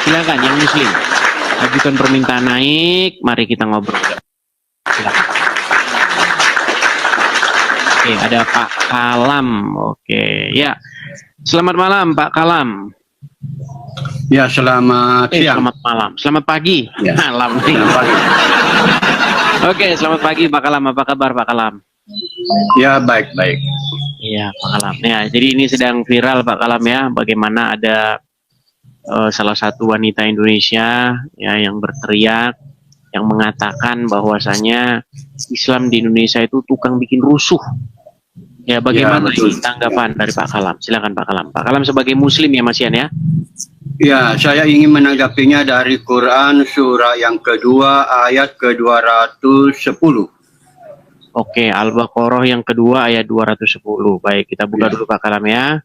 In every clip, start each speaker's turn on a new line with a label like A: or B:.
A: Silakan yang muslim. Ajukan permintaan naik, mari kita ngobrol. Silakan. Oke, ada Pak Kalam. Oke, ya. Selamat malam Pak Kalam.
B: Ya, selamat siang.
A: Selamat malam. Selamat pagi.
B: Ya.
A: Malam.
B: Selamat pagi.
A: Oke, selamat pagi Pak Kalam. Apa kabar Pak Kalam?
B: Ya, baik-baik.
A: Iya, Pak Kalam. Ya, jadi ini sedang viral Pak Kalam ya, bagaimana ada salah satu wanita Indonesia ya yang berteriak, yang mengatakan bahwasanya Islam di Indonesia itu tukang bikin rusuh. Ya, bagaimana
B: Ya,
A: ini tanggapan dari Pak Kalam? Silakan Pak Kalam. Pak Kalam sebagai Muslim ya Mas Yan ya.
B: Ya, saya ingin menanggapinya dari Quran surah yang kedua ayat ke-210.
A: Oke, Al-Baqarah yang kedua ayat 210. Baik, kita buka dulu Pak Kalam ya.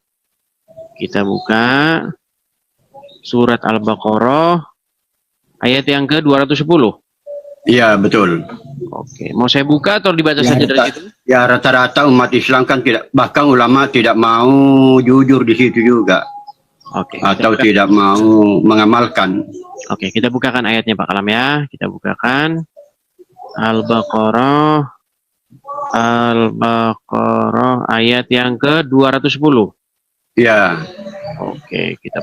A: Kita buka surat Al-Baqarah ayat yang ke-210.
B: Ya, betul.
A: Oke, mau saya buka atau dibaca saja dari situ?
B: Ya, rata-rata umat Islam kan tidak, bahkan ulama tidak mau jujur di situ juga.
A: Oke.
B: Atau tidak mau mengamalkan.
A: Oke, kita bukakan ayatnya Pak Kalam ya. Kita bukakan Al-Baqarah ayat yang ke-210.
B: Ya.
A: Oke, kita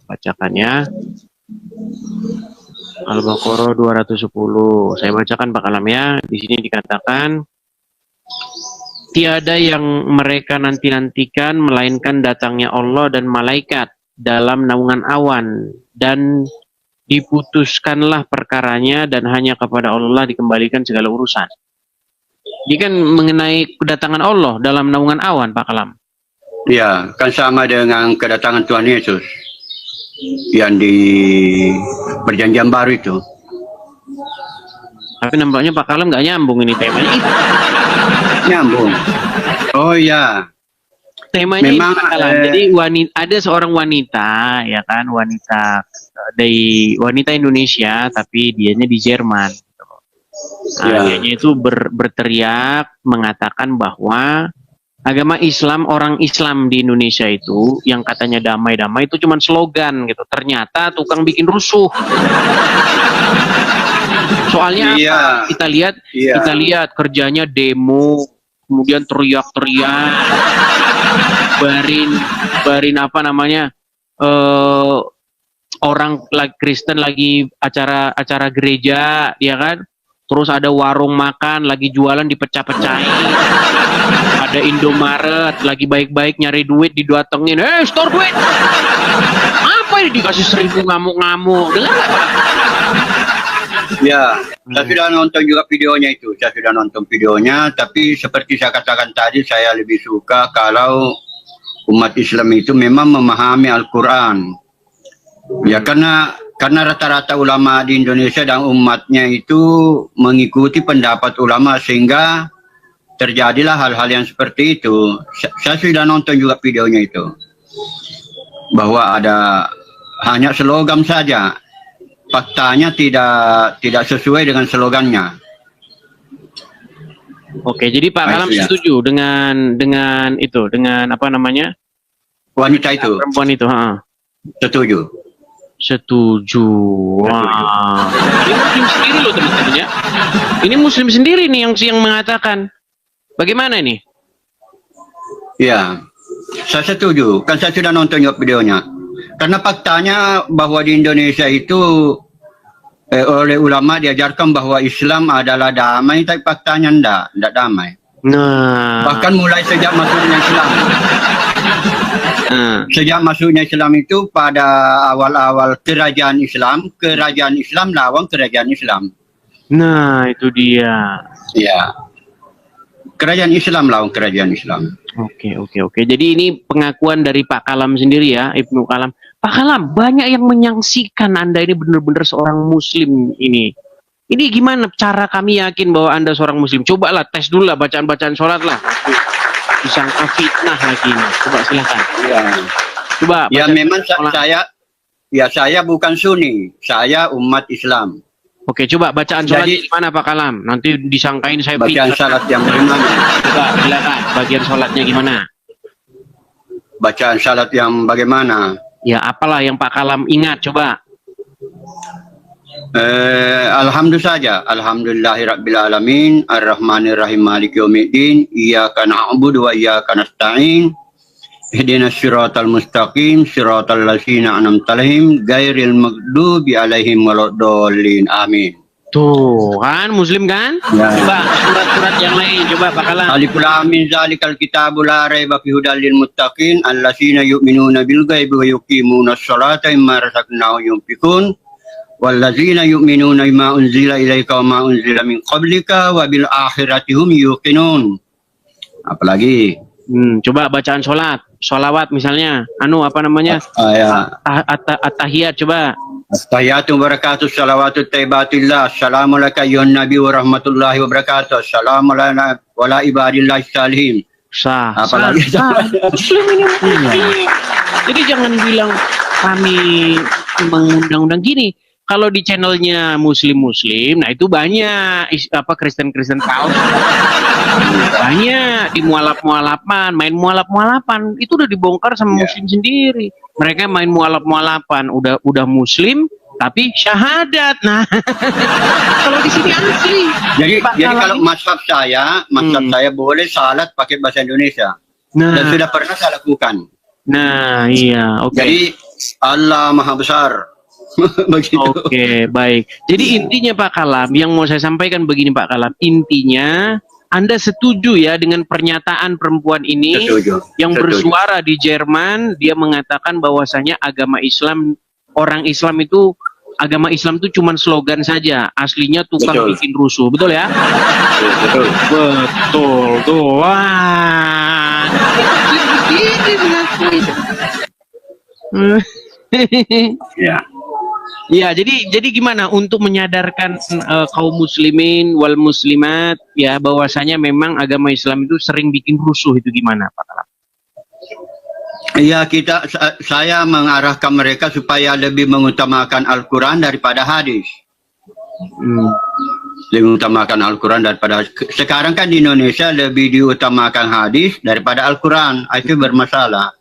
A: bacakan ya. Al-Baqarah 210. Saya bacakan Pak Kalam ya. Di sini dikatakan, tiada yang mereka nanti-nantikan melainkan datangnya Allah dan malaikat dalam naungan awan, dan diputuskanlah perkaranya dan hanya kepada Allah dikembalikan segala urusan. Ini kan mengenai kedatangan Allah dalam naungan awan Pak Kalam.
B: Ya, kan sama dengan kedatangan Tuhan Yesus yang di perjanjian baru itu.
A: Tapi nampaknya Pak Kalam nggak nyambung ini temanya.
B: Nyambung. Oh ya.
A: Temanya
B: memang
A: ini Pak Kalam. Jadi ada seorang wanita ya kan, wanita Indonesia tapi dianya di Jerman. Nah, dianya itu berteriak mengatakan bahwa agama Islam, orang Islam di Indonesia itu yang katanya damai-damai itu cuma slogan gitu. Ternyata tukang bikin rusuh. Soalnya apa? Kita lihat kerjanya demo, kemudian teriak-teriak, barin apa namanya? Orang Kristen lagi acara gereja, ya kan? Terus ada warung makan lagi jualan dipecah-pecahin. Ada Indomaret lagi baik-baik nyari duit didatengin. Store duit. Apa ini dikasih 1000 ngamuk-ngamuk. Dengar nggak Pak?
B: Ya, saya sudah nonton juga videonya itu. Saya sudah nonton videonya, tapi seperti saya katakan tadi, saya lebih suka kalau umat Islam itu memang memahami Al-Quran. Ya, karena rata-rata ulama di Indonesia dan umatnya itu mengikuti pendapat ulama sehingga terjadilah hal-hal yang seperti itu. Saya sudah nonton juga videonya itu. Bahwa ada hanya slogan saja. Faktanya tidak sesuai dengan slogannya.
A: Oke, jadi Pak Kalam setuju dengan itu, dengan apa namanya?
B: Wanita itu.
A: Perempuan itu,
B: Setuju.
A: Setuju. Wah. Ini muslim sendiri loh teman-teman ya. Ini muslim sendiri nih yang mengatakan. Bagaimana ini?
B: Ya, saya setuju. Kan saya sudah nonton juga videonya. Karena faktanya bahwa di Indonesia itu oleh ulama diajarkan bahwa Islam adalah damai, tapi faktanya enggak damai.
A: Nah.
B: Bahkan mulai sejak masuknya Islam. Sejak masuknya Islam itu pada awal-awal kerajaan Islam lawan kerajaan Islam.
A: Nah, itu dia.
B: Ya. Kerajaan Islam lawan kerajaan Islam.
A: Oke. Jadi ini pengakuan dari Pak Kalam sendiri ya, Ibnu Kalam. Pak Kalam, banyak yang menyaksikan Anda ini benar-benar seorang Muslim ini. Ini gimana cara kami yakin bahwa Anda seorang Muslim? Cobalah tes dulu lah, bacaan-bacaan sholat lah. Disangka fitnah lagi ini. Coba silakan.
B: Ya.
A: Coba.
B: Ya memang saya bukan Sunni, saya umat Islam.
A: Oke, coba bacaan sholat gimana Pak Kalam? Nanti disangkain saya
B: bacaan sholat yang bagaimana?
A: Coba silakan, bagian sholatnya gimana?
B: Bacaan sholat yang bagaimana?
A: Ya, apalah yang Pak Kalam ingat, coba.
B: Alhamdulillah saja. Alhamdulillahirabbil alamin, arrahmanirrahim, maliki yaumiddin, iyyaka na'budu wa iyyaka nasta'in. Ihdinas siratal mustaqim, siratal ladzina an'amta 'alaihim, ghairil maghdubi 'alaihim waladdallin. Amin.
A: Tuh kan Muslim kan?
B: Ya.
A: Coba surat-surat yang lain, coba Pak Kalam.
B: Alif lam mim zalikal kitabu la raiba fihi hudal lil muttaqin allazina yu'minuna bil ghaibi wa yuqimunas sholata mimma razaqnahum yunfiqun wallazina yu'minuna bima unzila ilaika wa ma unzila min qablika wa bil akhirati hum yuqinun. Apalagi?
A: Coba bacaan sholawat misalnya, apa namanya? At-tahiyat coba.
B: Tahiyatu barakatuh salawatu taibatillah. Assalamualaikum ayyuhan nabi wa rahmatullahi wa barakatuh. Assalamu ala wala ibadillahi salihin.
A: Sah.
B: Apalagi?
A: Muslim ini. Jadi jangan bilang kami mengundang-undang gini. Kalau di channelnya Muslim, nah itu banyak Kristen kaos. Banyak di mualaf-mualapan, main mualaf-mualapan. Itu udah dibongkar sama Muslim sendiri. Mereka main mualaf-mualapan, udah Muslim tapi syahadat. Nah, kalau di sini asli.
B: Jadi kalau mazhab saya boleh salat pakai bahasa Indonesia.
A: Nah,
B: Dan sudah pernah saya lakukan.
A: Nah, iya, oke.
B: Jadi Allah Maha Besar. Begitu.
A: Oke, baik. Jadi intinya Pak Kalam, yang mau saya sampaikan begini Pak Kalam, intinya Anda setuju ya dengan pernyataan perempuan ini yang bersuara di Jerman, dia mengatakan bahwasanya agama Islam, orang Islam itu, agama Islam itu cuma slogan saja, aslinya tukang bikin rusuh, betul ya? Betul, tuh. Wah.
B: Ya.
A: Ya, jadi gimana untuk menyadarkan kaum muslimin wal muslimat ya bahwasanya memang agama Islam itu sering bikin rusuh, itu gimana Pak Kalam?
B: Iya, saya mengarahkan mereka supaya lebih mengutamakan Al-Quran daripada hadis. Lebih mengutamakan Al-Quran daripada sekarang kan di Indonesia lebih diutamakan hadis daripada Al-Quran. Itu bermasalah.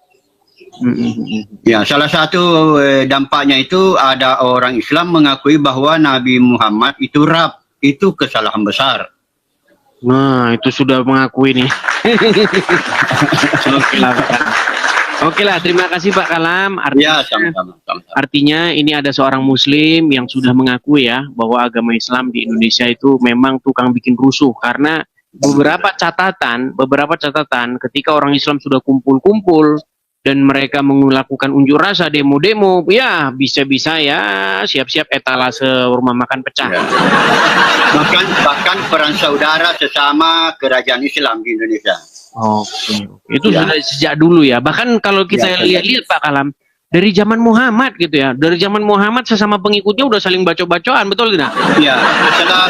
B: Ya, salah satu dampaknya itu ada orang Islam mengakui bahwa Nabi Muhammad itu Rab. Itu kesalahan besar.
A: Nah, itu sudah mengakui nih. Oke lah, terima kasih Pak Kalam.
B: Ya, sama-sama.
A: Artinya ini ada seorang Muslim yang sudah mengakui ya bahwa agama Islam di Indonesia itu memang tukang bikin rusuh, karena beberapa catatan ketika orang Islam sudah kumpul-kumpul dan mereka melakukan unjuk rasa, demo-demo, ya bisa-bisa ya siap-siap etalase rumah makan pecah. Ya.
B: Bahkan perang saudara sesama kerajaan Islam di Indonesia.
A: Oke. Itu sudah sejak dulu ya. Bahkan kalau kita lihat-lihat Pak Kalam, dari zaman Muhammad gitu ya. Dari zaman Muhammad sesama pengikutnya udah saling baco-bacoan, betul tidak?
B: Iya.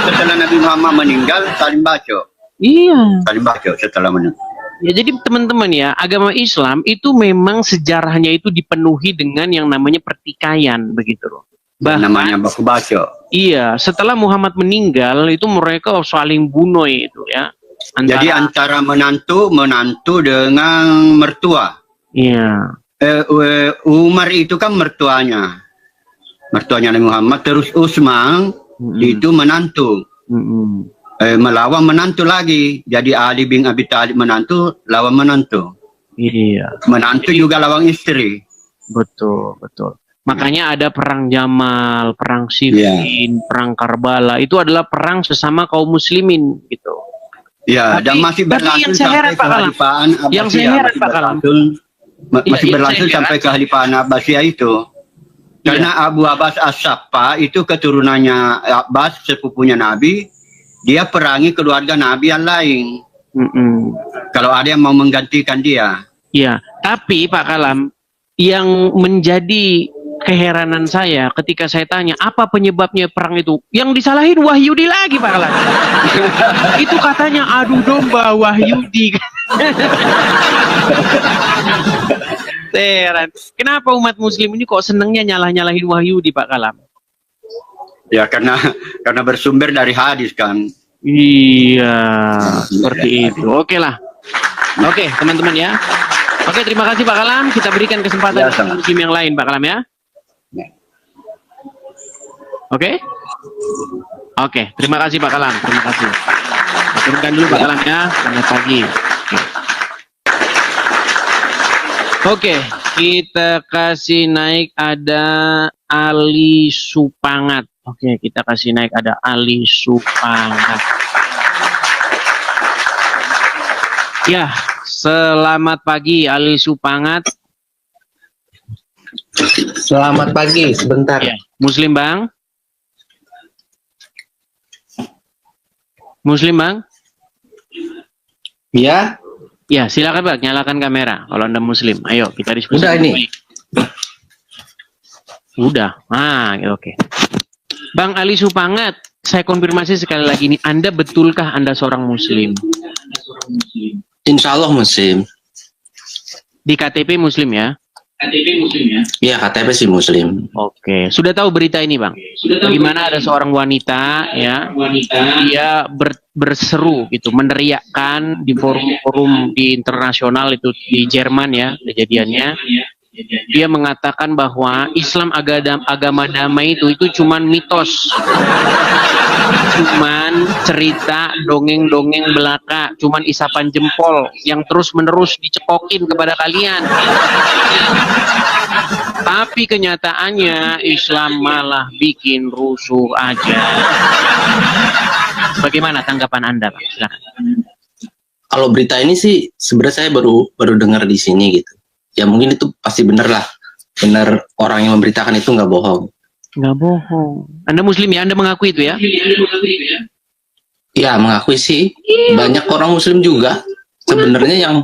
B: Setelah Nabi Muhammad meninggal saling baco.
A: Iya.
B: Saling baco setelah meninggal.
A: Ya, jadi teman-teman ya, agama Islam itu memang sejarahnya itu dipenuhi dengan yang namanya pertikaian, begitu loh.
B: Bahkan, namanya baku-baco.
A: Iya, setelah Muhammad meninggal itu mereka saling bunuh itu ya.
B: Jadi antara menantu dengan mertua.
A: Iya.
B: Umar itu kan mertuanya Nabi Muhammad, terus Utsman itu menantu. Melawan menantu lagi, jadi Ali bin Abi Thalib menantu lawan menantu.
A: Iya.
B: Menantu juga lawan istri.
A: Betul. Makanya ada perang Jamal, perang Siffin, perang Karbala, itu adalah perang sesama kaum muslimin gitu.
B: Ya, dan masih berlangsung sampai kehalifaan Abbasiyah. Masih berlangsung sampai kehalifaan Abbasiyah itu. Karena Abu Abbas As-Saffa itu keturunannya Abbas, sepupunya Nabi. Dia perangi keluarga Nabi yang lain. Kalau ada yang mau menggantikan dia.
A: Iya, tapi Pak Kalam, yang menjadi keheranan saya ketika saya tanya apa penyebabnya perang itu, yang disalahin Wahyudi lagi Pak Kalam. Itu katanya adu domba Wahyudi. Heran. Kenapa umat Muslim ini kok senengnya nyalah-nyalahin Wahyudi Pak Kalam?
B: Ya karena bersumber dari hadis kan.
A: Iya, seperti itu. Oke lah. Oke, teman-teman ya. Oke, terima kasih Pak Kalam. Kita berikan kesempatan Muslim yang lain Pak Kalam ya. Oke? Oke, terima kasih Pak Kalam. Terima kasih. Turunkan dulu Pak Kalam ya. Selamat pagi. Oke, kita kasih naik ada Ali Supangat. Oke, kita kasih naik ada Ali Supangat. Ya, selamat pagi Ali Supangat.
C: Selamat pagi, sebentar.
A: Ya, Muslim Bang. Muslim Bang.
C: Ya,
A: Ya, silakan Bang, nyalakan kamera kalau Anda Muslim. Ayo, kita diskusi.
C: udah ini.
A: Udah. Ah, oke. Bang Ali Supangat, saya konfirmasi sekali lagi nih, Anda betulkah Anda seorang Muslim?
C: Insya Allah Muslim.
A: Di KTP Muslim ya?
C: Ya, KTP sih Muslim.
A: Oke, sudah tahu berita ini Bang? Bagaimana ada seorang wanita ya, dia berseru gitu, meneriakkan di forum-forum di internasional itu di Jerman ya kejadiannya. Dia mengatakan bahwa Islam agama damai itu cuman mitos, cuman cerita dongeng-dongeng belaka, cuman isapan jempol yang terus-menerus dicekokin kepada kalian. Tapi kenyataannya Islam malah bikin rusuh aja. Bagaimana tanggapan Anda, Pak? Silakan.
C: Kalau berita ini sih sebenarnya saya baru dengar di sini gitu. Ya mungkin itu pasti benar lah. Benar, orang yang memberitakan itu nggak bohong.
A: Nggak bohong. Anda Muslim ya? Anda mengakui itu ya?
C: Ya, mengakui sih. Banyak orang Muslim juga sebenarnya yang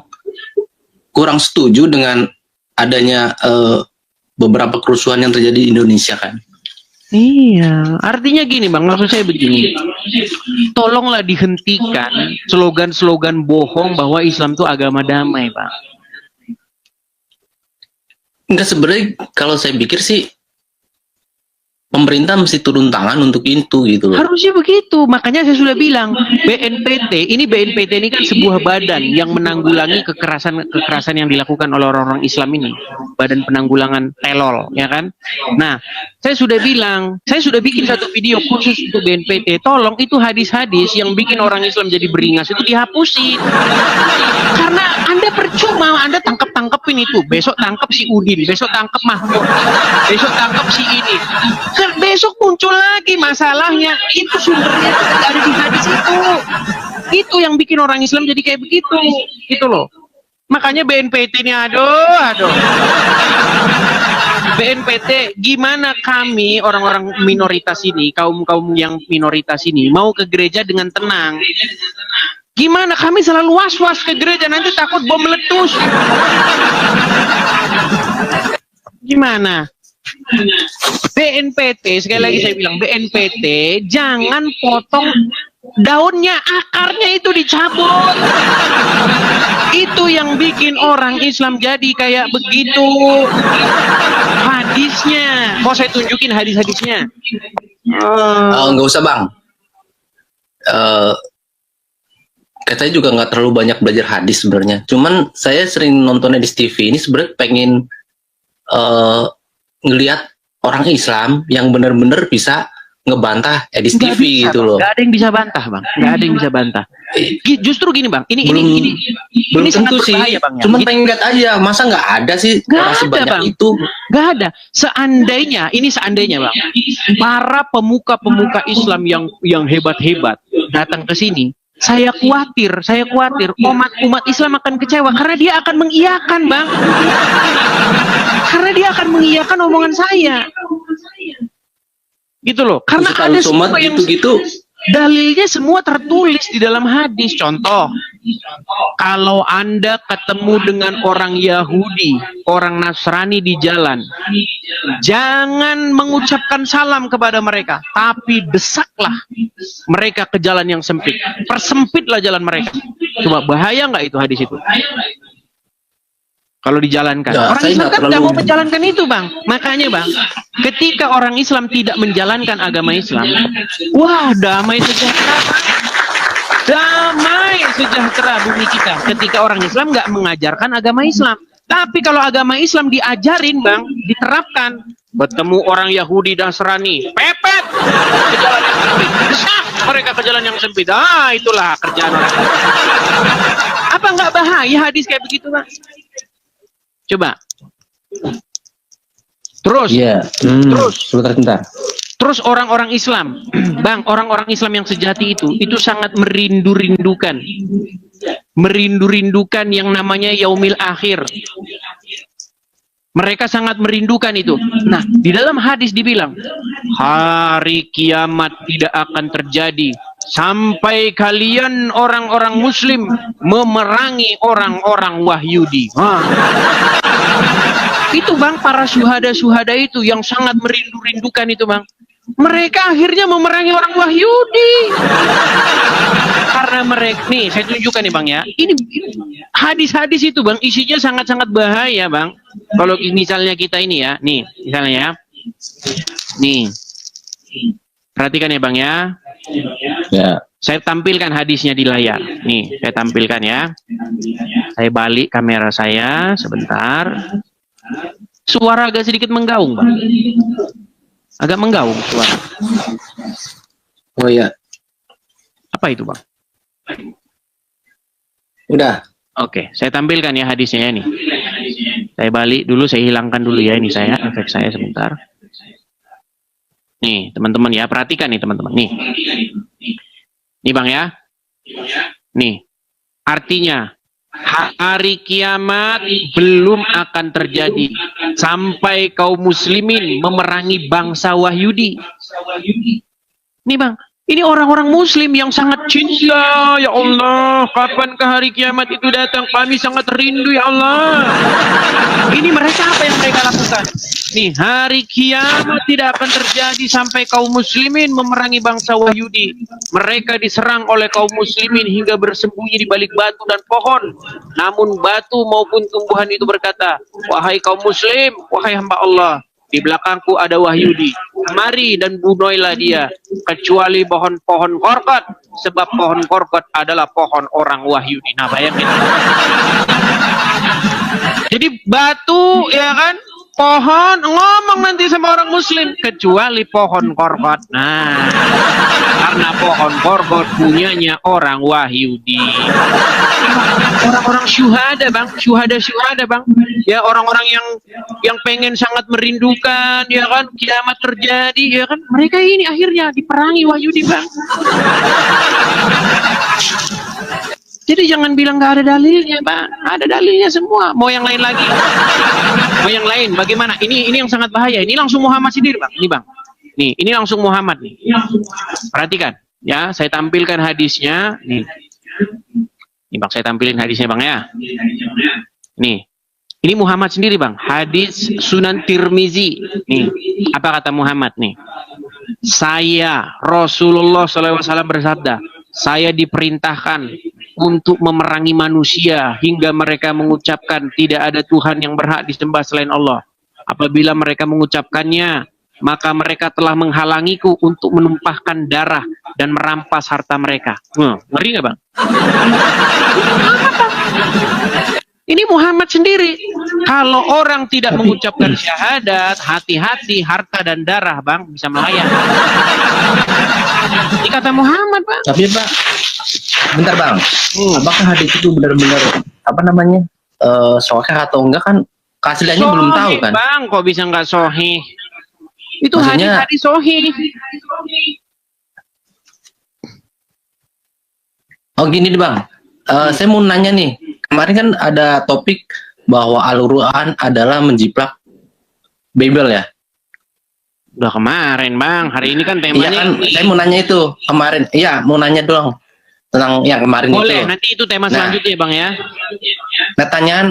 C: kurang setuju dengan adanya beberapa kerusuhan yang terjadi di Indonesia kan.
A: Iya, artinya gini Bang, maksud saya begini. Tolonglah dihentikan slogan-slogan bohong bahwa Islam itu agama damai, Pak.
C: Enggak, sebenarnya kalau saya pikir sih pemerintah mesti turun tangan untuk itu gitu loh.
A: Harusnya begitu, makanya saya sudah bilang BNPT ini kan sebuah badan yang menanggulangi kekerasan yang dilakukan oleh orang-orang Islam ini, badan penanggulangan telol, ya kan? Nah, saya sudah bilang, saya sudah bikin satu video khusus untuk BNPT. Tolong itu hadis-hadis yang bikin orang Islam jadi beringas itu dihapusin, karena Anda percuma, Anda tangkap-tangkepin itu, besok tangkap si Udin, besok tangkap Mahmud, besok tangkap si ini. Besok muncul lagi masalahnya, itu sumbernya itu tidak ada di hadis itu yang bikin orang Islam jadi kayak begitu gitu loh. Makanya BNPT ini aduh BNPT, gimana kami orang-orang minoritas ini, kaum yang minoritas ini mau ke gereja dengan tenang? Gimana kami selalu was-was ke gereja, nanti takut bom meletus. Gimana? BNPT, sekali lagi saya bilang, BNPT jangan potong daunnya, akarnya itu dicabut. Itu yang bikin orang Islam jadi kayak begitu. Hadisnya, mau saya tunjukin hadis-hadisnya?
C: Nggak usah Bang. Saya juga nggak terlalu banyak belajar hadis sebenarnya. Cuman saya sering nontonnya di TV ini sebenarnya pengen ngelihat orang Islam yang benar-benar bisa ngebantah hadis TV
A: bisa,
C: gitu
A: Bang.
C: loh.
A: Gak ada yang bisa bantah, Bang. Gak ada yang bisa bantah. Justru gini, Bang. Ini
C: Belum
A: sangat
C: tentu sih.
A: berbahaya, Bang. Ya.
C: Cuman pengen lihat aja. Masa nggak ada sih
A: Nggak
C: orang
A: ada,
C: sebanyak
A: Bang.
C: itu?
A: Gak ada. Seandainya, Bang, para pemuka-pemuka Islam yang hebat-hebat datang ke sini, saya khawatir umat Islam akan kecewa karena dia akan mengiyakan, Bang. Karena dia akan mengiyakan omongan saya. Gitu loh. Karena ada semua yang
C: gitu-gitu.
A: dalilnya semua tertulis di dalam hadis. Contoh, kalau Anda ketemu dengan orang Yahudi, orang Nasrani di jalan, jangan mengucapkan salam kepada mereka, tapi desaklah mereka ke jalan yang sempit. Persempitlah jalan mereka. Coba bahaya nggak itu hadis itu? Kalau dijalankan.
C: Ya,
A: Orang
C: saya
A: Islam
C: nggak
A: kan tidak
C: terlalu-
A: mau menjalankan itu, Bang. Makanya, Bang, ketika orang Islam tidak menjalankan agama Islam, wah, damai sejahtera. Damai sejahtera bumi kita. Ketika orang Islam nggak mengajarkan agama Islam. Tapi kalau agama Islam diajarin, Bang, diterapkan, bertemu orang Yahudi dan Nasrani, pepet ke jalan yang sempit, sah mereka ke jalan yang sempit. Ah, itulah kerjaan orang. Apa nggak bahaya hadis kayak begitu, Bang? Coba. Terus,
D: Iya. Sebentar.
A: terus orang-orang Islam, Bang, orang-orang Islam yang sejati itu sangat merindu-rindukan yang namanya yaumil akhir. Mereka sangat merindukan itu. Nah, di dalam hadis dibilang, hari kiamat tidak akan terjadi sampai kalian orang-orang Muslim memerangi orang-orang Wahyudi. Itu, Bang, para syuhada-syuhada itu yang sangat merindu-rindukan itu, Bang. Mereka akhirnya memerangi orang Wahyudi. Karena mereka, nih saya tunjukkan nih, Bang, ya. Ini hadis-hadis itu, Bang, isinya sangat-sangat bahaya, Bang. Kalau misalnya kita ini ya, nih, misalnya ya. Nih. Perhatikan ya, Bang, ya.
D: Ya.
A: Saya tampilkan hadisnya di layar. Nih, saya tampilkan ya. Saya balik kamera saya sebentar. Suara agak sedikit menggaung, Bang. Agak menggaung suara.
C: Oh iya.
A: Apa itu, Bang?
C: Udah.
A: Oke, saya tampilkan ya hadisnya ya nih. Saya balik dulu, saya hilangkan dulu ya ini saya, efek saya sebentar. Nih, teman-teman ya, perhatikan nih teman-teman. Nih. Nih, Bang ya. Nih. Artinya hari kiamat belum akan terjadi sampai kaum muslimin memerangi bangsa Wahyudi. Nih, Bang, ini orang-orang muslim yang sangat cinta, ya Allah, kapankah hari kiamat itu datang? Kami sangat rindu, ya Allah. Ini mereka apa yang mereka lakukan? Nih, hari kiamat tidak akan terjadi sampai kaum muslimin memerangi bangsa Wahyudi. Mereka diserang oleh kaum muslimin hingga bersembunyi di balik batu dan pohon. Namun batu maupun tumbuhan itu berkata, wahai kaum muslim, wahai hamba Allah, di belakangku ada Wahyudi. Mari dan bunuhlah dia, kecuali pohon-pohon korkot, sebab pohon korkot adalah pohon orang Wahyudi. Nah, bayangin. Jadi batu, ya kan, pohon ngomong nanti sama orang muslim, kecuali pohon korkot. Nah, karena pohon korkot punyanya orang Wahyudi. Orang-orang syuhada, Bang, syuhada, Bang. Ya, orang-orang yang pengen sangat merindukan, ya kan, kiamat terjadi, ya kan. Mereka ini akhirnya diperangi Wahyudi, Bang. Jadi jangan bilang nggak ada dalilnya, Bang. Ada dalilnya semua. Mau yang lain lagi? Mau yang lain? Bagaimana? Ini yang sangat bahaya. Ini langsung Muhammad sendiri, Bang. Ini, Bang. Nih, ini langsung Muhammad nih. Perhatikan, ya. Saya tampilkan hadisnya. Nih. Nih, Bang, saya tampilin hadisnya, Bang, ya. Nih. Ini Muhammad sendiri, Bang. Hadis Sunan Tirmizi. Nih. Apa kata Muhammad nih? Saya Rasulullah SAW bersabda, saya diperintahkan untuk memerangi manusia hingga mereka mengucapkan tidak ada Tuhan yang berhak disembah selain Allah. Apabila mereka mengucapkannya, maka mereka telah menghalangiku untuk menumpahkan darah dan merampas harta mereka. Ngeri nggak, Bang? Ini Muhammad sendiri. Kalau orang tidak mengucapkan syahadat, hati-hati harta dan darah, Bang, bisa melayang. Ini kata Muhammad, Bang.
C: Tapi Pak, bentar Bang, apakah hadis itu benar-benar apa namanya sahih atau enggak kan? Keasliannya belum tahu kan?
A: Bang, kok bisa nggak sahih? Itu
C: Maksudnya,
A: hadis sahih.
C: Oh gini nih Bang, saya mau nanya nih. Kemarin kan ada topik bahwa Al-Quran adalah menjiplak Bible ya?
A: Udah kemarin, Bang. Hari ini kan
C: Iya
A: temanya.
C: kan, saya mau nanya itu kemarin. Iya, mau nanya doang tentang yang kemarin itu.
A: Boleh, nanti itu tema selanjutnya, Bang, ya.
C: Nah,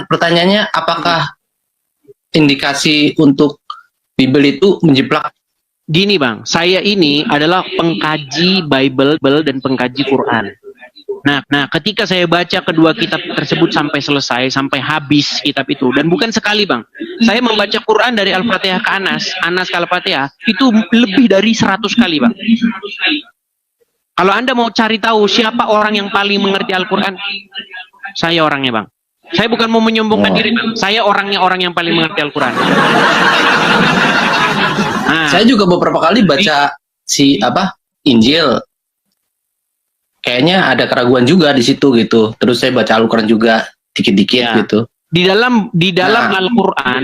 C: pertanyaannya apakah indikasi untuk Bible itu menjiplak?
A: Gini, Bang, saya ini adalah pengkaji Bible dan pengkaji Quran. Nah, ketika saya baca kedua kitab tersebut sampai selesai, sampai habis kitab itu, dan bukan sekali, Bang. Saya membaca Quran dari Al-Fatihah ke Anas ke Al-Fatihah, itu lebih dari 100 kali, Bang. Kalau Anda mau cari tahu siapa orang yang paling mengerti Al-Quran, saya orangnya, Bang. Saya bukan mau menyombongkan
C: Oh.
A: diri, Bang. Saya orang yang paling mengerti Al-Quran. Nah,
C: Saya juga beberapa kali baca Injil. Kayaknya ada keraguan juga di situ gitu. Terus saya baca Al-Quran juga dikit-dikit
A: Ya.
C: gitu.
A: di dalam
C: Nah.
A: Al-Quran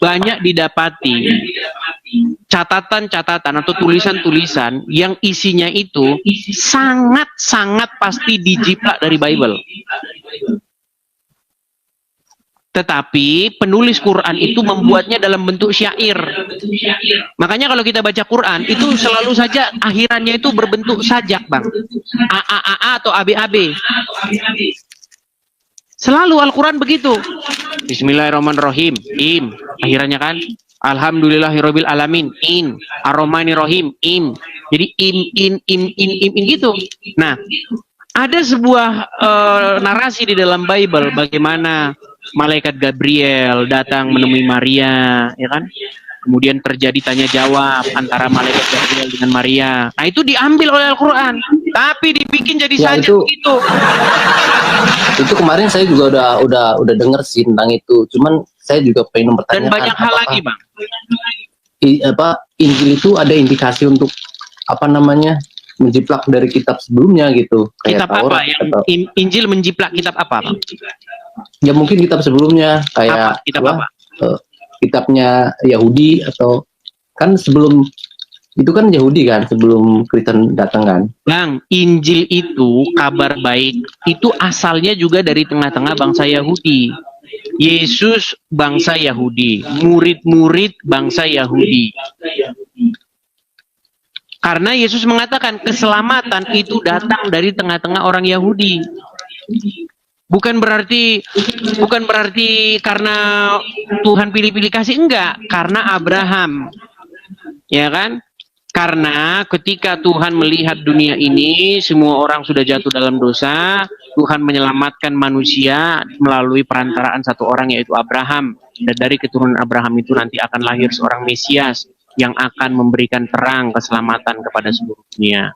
A: banyak didapati catatan-catatan atau tulisan-tulisan yang isinya itu sangat-sangat pasti dijiplak dari Bible. Tetapi penulis Quran itu membuatnya dalam bentuk syair. Makanya kalau kita baca Quran itu selalu saja akhirannya itu berbentuk sajak, Bang. A atau AB. Selalu Al-Quran begitu. Bismillahirrahmanirrahim. Im. Akhirannya kan Alhamdulillahirabbil alamin. In. Ar-Rahmanirrahim. Im. Jadi in gitu. Nah, ada sebuah narasi di dalam Bible bagaimana malaikat Gabriel datang menemui Maria, ya kan? Kemudian terjadi tanya jawab antara malaikat Gabriel dengan Maria. Nah, itu diambil oleh Al-Quran, tapi dibikin jadi
C: Ya,
A: sajak
C: itu-
A: gitu.
C: Itu kemarin saya juga udah dengar sih tentang itu. Cuman saya juga pengen
A: Dan
C: mempertanyakan
A: banyak hal
C: apakah
A: lagi, Bang.
C: Injil itu ada indikasi untuk menjiplak dari kitab sebelumnya gitu, kayak
A: Kitab apa
C: Taurat
A: yang
C: atau
A: Injil menjiplak kitab apa, Bang?
C: ya mungkin kitab sebelumnya kayak
A: Kitab apa?
C: kitabnya Yahudi atau kan sebelum itu kan Yahudi kan sebelum Kristen datang kan.
A: Bang, Injil itu kabar baik, itu asalnya juga dari tengah-tengah bangsa Yahudi. Yesus bangsa Yahudi, murid-murid bangsa Yahudi. Karena Yesus mengatakan keselamatan itu datang dari tengah-tengah orang Yahudi. Bukan berarti karena Tuhan pilih-pilih kasih, enggak, karena Abraham. Ya kan? Karena ketika Tuhan melihat dunia ini, semua orang sudah jatuh dalam dosa, Tuhan menyelamatkan manusia melalui perantaraan satu orang yaitu Abraham. Dan dari keturunan Abraham itu nanti akan lahir seorang Mesias yang akan memberikan terang keselamatan kepada seluruh dunia.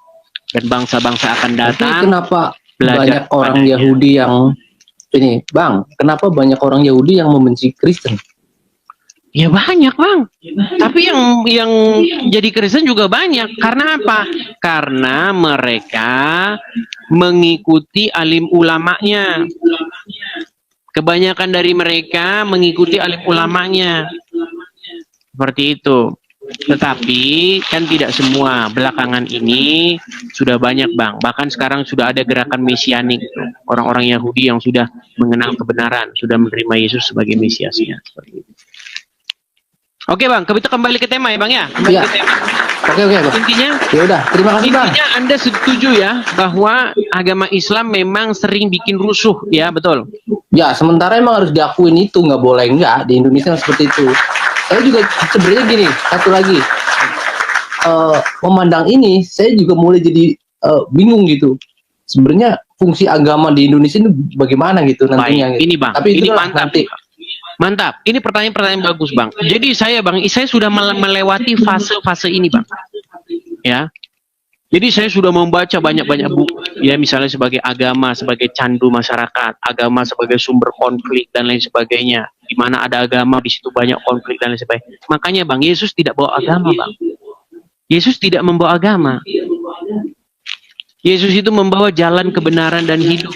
A: Dan bangsa-bangsa akan
C: Tapi
A: datang.
C: kenapa
A: belajar
C: banyak orang
A: kepadanya.
C: Yahudi yang kenapa banyak orang Yahudi yang membenci Kristen?
A: Ya banyak, Bang. Tapi yang jadi Kristen juga banyak. Karena apa? Karena mereka mengikuti alim ulamanya. Kebanyakan dari mereka mengikuti alim ulamanya. Seperti itu. Tetapi kan tidak semua. Belakangan ini sudah banyak, Bang. Bahkan sekarang sudah ada gerakan mesianik. Orang-orang Yahudi yang sudah mengenal kebenaran, sudah menerima Yesus sebagai Mesiasnya. Seperti itu. Oke, Bang, kita kembali ke tema ya, Bang ya. Kembali
C: Ya.
A: ke tema.
C: Oke, Bang.
A: Intinya
C: Ya udah, terima kasih Bang.
A: Intinya Anda setuju ya bahwa agama Islam memang sering bikin rusuh, ya betul?
C: Ya, sementara emang harus diakuin itu, nggak boleh nggak di Indonesia seperti itu. Saya juga sebenarnya gini, satu lagi, memandang ini, saya juga mulai jadi bingung gitu. Sebenarnya fungsi agama di Indonesia ini bagaimana gitu nantinya?
A: Baik,
C: Gitu.
A: ini Bang,
C: Tapi
A: ini
C: itulah
A: mantap.
C: nanti.
A: Mantap. Ini pertanyaan-pertanyaan bagus, Bang. Jadi saya sudah melewati fase-fase ini, Bang. Ya. Jadi saya sudah membaca banyak-banyak buku, ya misalnya sebagai agama, sebagai candu masyarakat, agama sebagai sumber konflik dan lain sebagainya. Di mana ada agama, di situ banyak konflik dan lain sebagainya. Makanya, Bang, Yesus tidak bawa agama, Bang. Yesus tidak membawa agama. Yesus itu membawa jalan kebenaran dan hidup.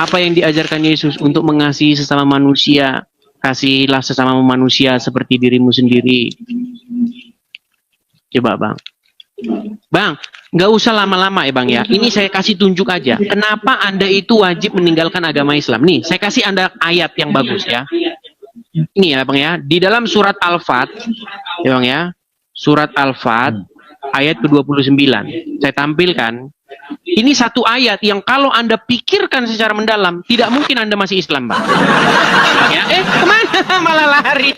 A: Apa yang diajarkan Yesus untuk mengasihi sesama manusia? Kasihilah sesama manusia seperti dirimu sendiri. Coba, Bang. Bang, nggak usah lama-lama ya, Bang ya. Ini saya kasih tunjuk aja. Kenapa Anda itu wajib meninggalkan agama Islam? Nih, saya kasih Anda ayat yang bagus ya. Ini ya, Bang ya. Di dalam surat Al-Fat, ya Bang ya. Surat Al-Fat ayat ke-29. Saya tampilkan. Ini satu ayat yang kalau Anda pikirkan secara mendalam, tidak mungkin Anda masih Islam, Bang. Ya, kemana? Malah lari.